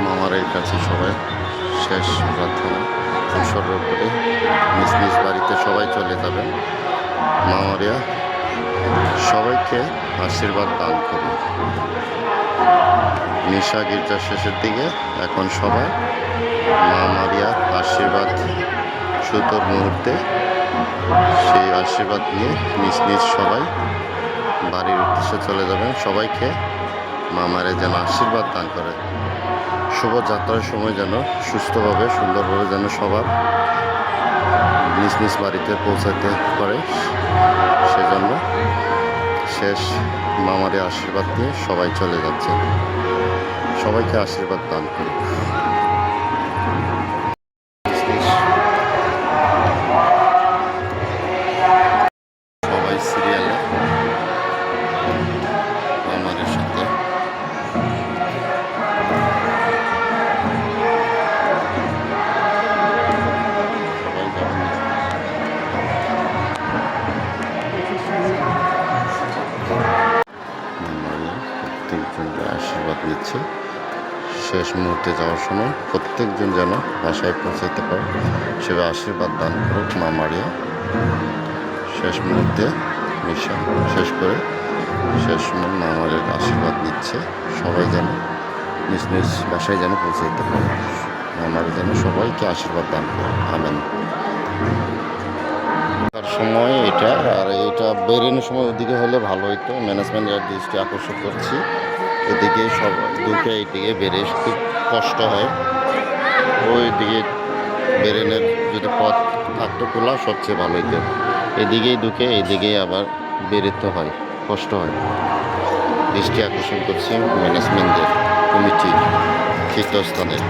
মামারের কাছে সবাই শেষ প্রার্থনা উৎসর্গ করে নিজ নিজ বাড়িতে সবাই চলে যাবেন। মামারিয়া সবাইকে আশীর্বাদ দান করুন। নিশা গির্জার শেষের দিকে এখন সবাই মামারিয়া আশীর্বাদ সুতোর মুহূর্তে সেই আশীর্বাদ নিয়ে নিজ নিজ সবাই বাড়ির উদ্দেশ্যে চলে যাবেন। সবাইকে মামারে যেন আশীর্বাদ দান করে, শুভযাত্রার সময় যেন সুস্থভাবে সুন্দরভাবে যেন সবার নিজ নিজ বাড়িতে পৌঁছাতে পারে, সেজন্য শেষ মামারে আশীর্বাদ নিয়ে সবাই চলে যাচ্ছে। সবাইকে আশীর্বাদ দান করুক। সবাই সিরিয়ালে মামারের সাথে প্রত্যেকজনকে আশীর্বাদ নিচ্ছে। শেষ মুহূর্তে যাওয়ার সময় প্রত্যেকজন যেন বাসায় পৌঁছাতে পারে, সেভাবে আশীর্বাদ দান করুক মা মারিয়া। শেষ মুহূর্তে মিশা শেষ করে শেষ সময় মা মারিয়ার আশীর্বাদ নিচ্ছে। সবাই যেন নিজ নিজ বাসায় যেন পৌঁছে দিতে পারে, মা মারিয়া যেন সবাইকে আশীর্বাদ দান করে। আমেন। সময় এটা আর এটা বেরোনোর সময় ওদিকে হলে ভালো হইতো। ম্যানেজমেন্টের দৃষ্টি আকর্ষণ করছি, এদিকে সবাই দুটো এইদিকে বেরে খুব কষ্ট হয়। ওই দিকে বেরেনের যদি পথ থাকতো খোলা সবচেয়ে ভালো হইতো। এদিকেই ঢুকে এইদিকেই আবার বেরোতে হয়, কষ্ট হয়। দৃষ্টি আকর্ষণ করছি ম্যানেজমেন্টের কমিটির তীর্থস্থানের।